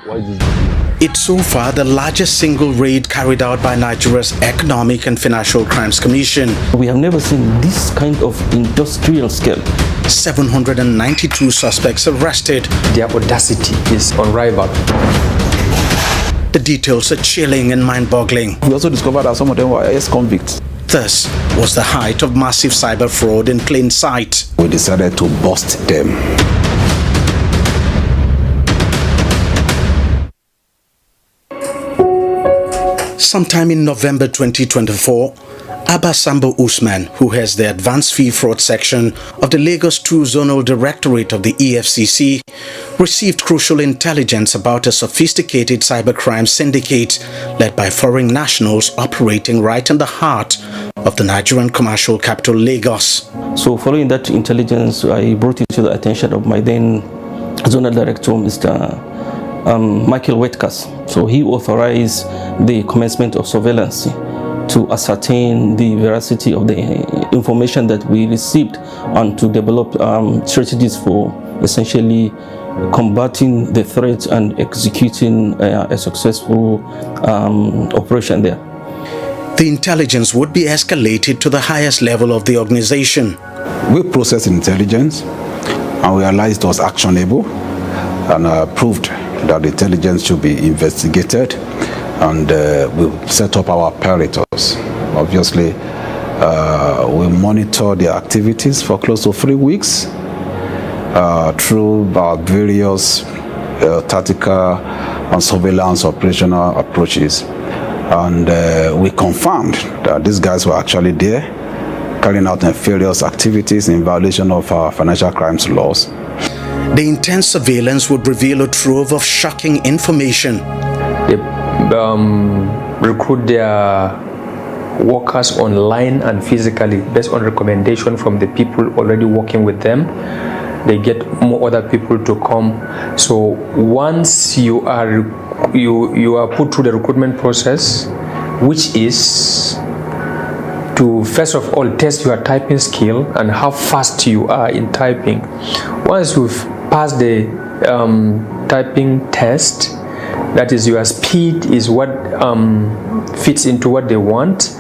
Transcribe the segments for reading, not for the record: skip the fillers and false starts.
It's so far the largest single raid carried out by Nigeria's Economic and Financial Crimes Commission. We have never seen this kind of industrial scale. 792 suspects arrested. Their audacity is unrivaled. The details are chilling and mind-boggling. We also discovered that some of them were ex-convicts. This was the height of massive cyber fraud in plain sight. We decided to bust them. Sometime in November 2024, Abba Sambo Usman, who has the advanced fee fraud section of the Lagos 2 Zonal Directorate of the EFCC, received crucial intelligence about a sophisticated cybercrime syndicate led by foreign nationals operating right in the heart of the Nigerian commercial capital, Lagos. So following that intelligence, I brought it to the attention of my then Zonal Director, Mr. Michael Wetkas. So he authorized the commencement of surveillance to ascertain the veracity of the information that we received and to develop strategies for essentially combating the threat and executing a successful operation there. The intelligence would be escalated to the highest level of the organization. We processed intelligence and realized it was actionable and proved that the intelligence should be investigated, and we set up our apparatus. Obviously, we monitor their activities for close to 3 weeks through our various tactical and surveillance operational approaches. And we confirmed that these guys were actually there, carrying out nefarious activities in violation of our financial crimes laws. The intense surveillance would reveal a trove of shocking information. They recruit their workers online and physically based on recommendation from the people already working with them. They get more other people to come. So once you are put through the recruitment process, which is to first of all test your typing skill and how fast you are in typing. Once you've passed the typing test, that is your speed is what fits into what they want,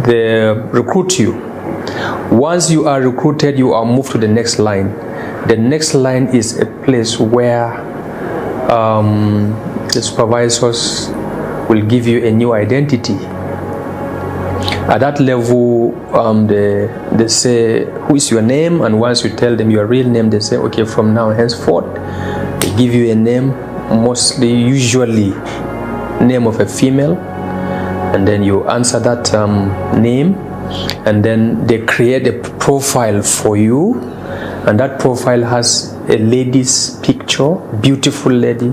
they recruit you. Once you are recruited, you are moved to the next line. The next line is a place where the supervisors will give you a new identity. At that level, they say, who is your name? And once you tell them your real name, they say, okay, from now henceforth, they give you a name, usually name of a female, and then you answer that name, and then they create a profile for you, and that profile has a lady's picture, beautiful lady,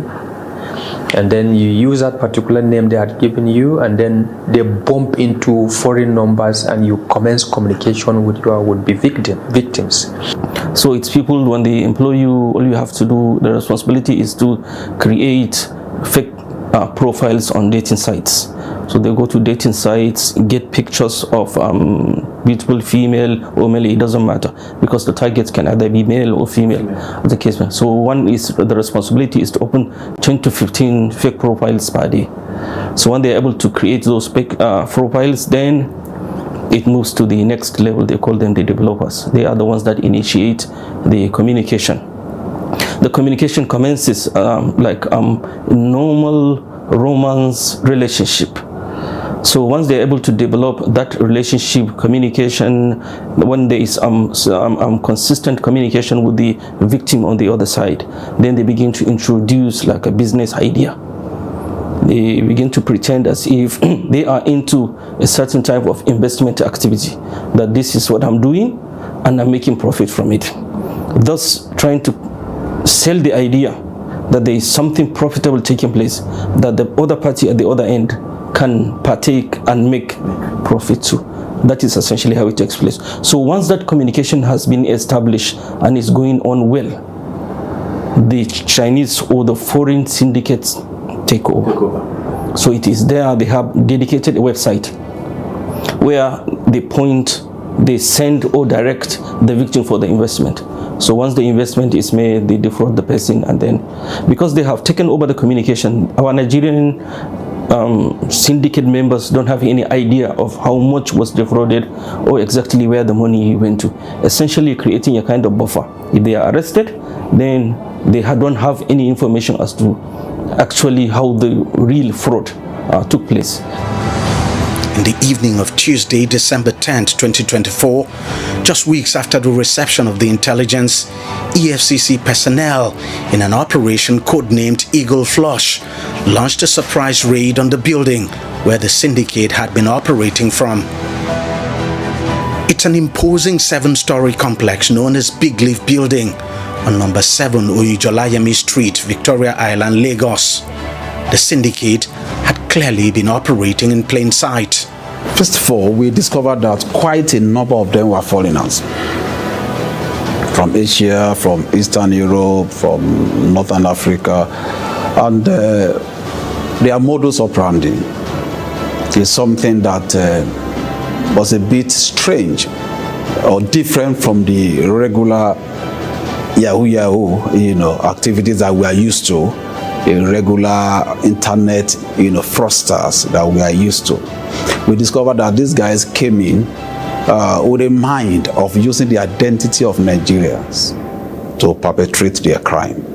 and then you use that particular name they had given you, and then they bump into foreign numbers and you commence communication with your would-be victims. So it's people, when they employ you, all you have to do, the responsibility is to create fake profiles on dating sites. So they go to dating sites, get pictures of beautiful female or male, it doesn't matter, because the targets can either be male or female. The case. So one is, the responsibility is to open 10 to 15 fake profiles per day. So when they're able to create those fake profiles, then it moves to the next level. They call them the developers. They are the ones that initiate the communication. The communication commences like normal romance relationship. So once they're able to develop that relationship, communication, when there is consistent communication with the victim on the other side, then they begin to introduce like a business idea. They begin to pretend as if they are into a certain type of investment activity, that this is what I'm doing and I'm making profit from it. Thus trying to sell the idea that there is something profitable taking place, that the other party at the other end can partake and make profit too. That is essentially how it takes place. So once that communication has been established and is going on well, the Chinese or the foreign syndicates take over. So it is there, they have dedicated website where they send or direct the victim for the investment. So once the investment is made, they defraud the person, and then because they have taken over the communication, our Nigerian syndicate members don't have any idea of how much was defrauded or exactly where the money went to, essentially creating a kind of buffer. If they are arrested, then they don't have any information as to actually how the real fraud took place. In the evening of Tuesday, December 10th, 2024, just weeks after the reception of the intelligence, EFCC personnel in an operation codenamed Eagle Flush launched a surprise raid on the building where the syndicate had been operating from. It's an imposing 7-story complex known as Big Leaf Building on number 7 Oyujolayemi Street, Victoria Island, Lagos. The syndicate had clearly been operating in plain sight. First of all, we discovered that quite a number of them were foreigners. From Asia, from Eastern Europe, from Northern Africa, and their modus operandi is something that was a bit strange or different from the regular Yahoo, activities that we are used to, regular internet, fraudsters that we are used to. We discovered that these guys came in with a mind of using the identity of Nigerians to perpetrate their crime.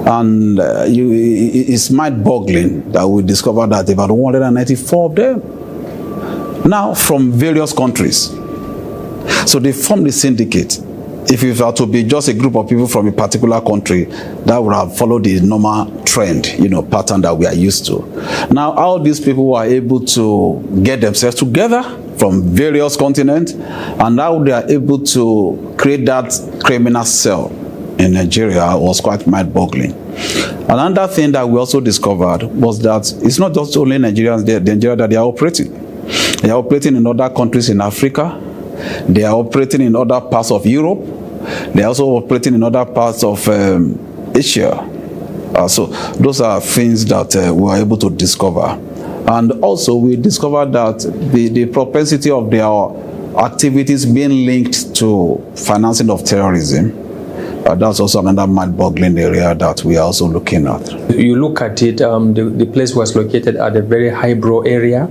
And it's mind-boggling that we discovered that about 194 of them, now from various countries. So they formed a syndicate. If it were to be just a group of people from a particular country, that would have followed the normal trend, pattern that we are used to. Now, all these people were able to get themselves together from various continents, and now they are able to create that criminal cell in Nigeria was quite mind-boggling. Another thing that we also discovered was that it's not just only Nigerians Nigeria that they are operating. They are operating in other countries in Africa. They are operating in other parts of Europe. They are also operating in other parts of Asia. So those are things that we were able to discover. And also we discovered that the propensity of their activities being linked to financing of terrorism, that's also another mind-boggling area that we are also looking at. You look at it, the place was located at a very highbrow area.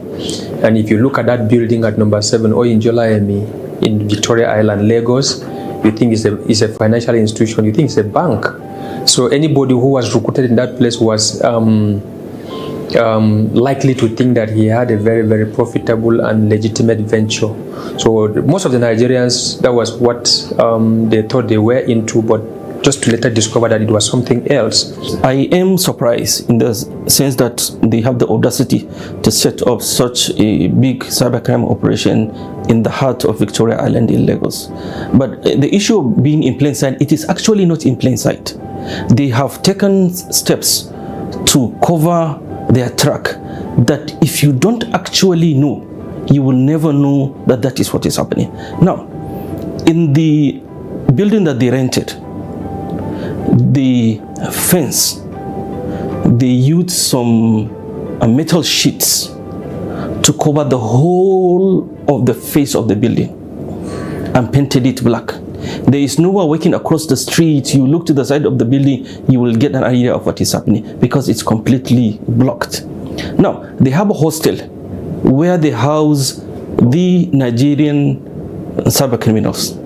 And if you look at that building at number 7 Oyujolayemi in Victoria Island, Lagos, you think it's a financial institution, you think it's a bank. So anybody who was recruited in that place was likely to think that he had a very, very profitable and legitimate venture. So most of the Nigerians, that was what they thought they were into, but just to later discover that it was something else. I am surprised in the sense that they have the audacity to set up such a big cybercrime operation in the heart of Victoria Island in Lagos. But the issue of being in plain sight, it is actually not in plain sight. They have taken steps to cover their track that if you don't actually know, you will never know that that is what is happening. Now, in the building that they rented, the fence, they used some metal sheets to cover the whole of the face of the building and painted it black. There is no one walking across the street. You look to the side of the building, you will get an idea of what is happening because it's completely blocked. Now, they have a hostel where they house the Nigerian cyber criminals.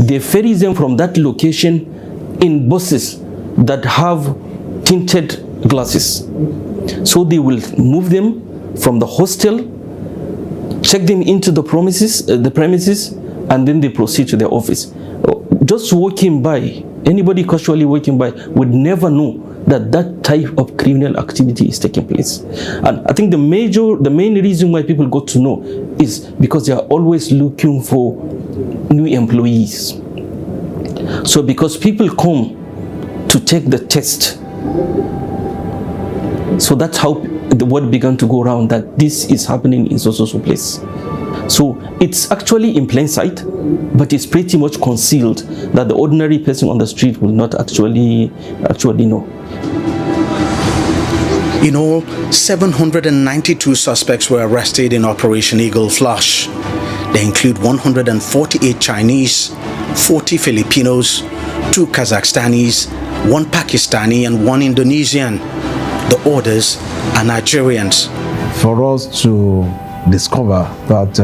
They ferry them from that location in buses that have tinted glasses. So they will move them from the hostel, check them into the premises, and then they proceed to their office. Just walking by, anybody casually walking by would never know that that type of criminal activity is taking place. And I think the main reason why people got to know is because they are always looking for new employees. So because people come to take the test, so that's how the word began to go around that this is happening in so place. So it's actually in plain sight, but it's pretty much concealed that the ordinary person on the street will not actually know. In all, 792 suspects were arrested in Operation Eagle Flush. They include 148 Chinese, 40 Filipinos, 2 Kazakhstanis, 1 Pakistani and 1 Indonesian. The others are Nigerians. For us to discover that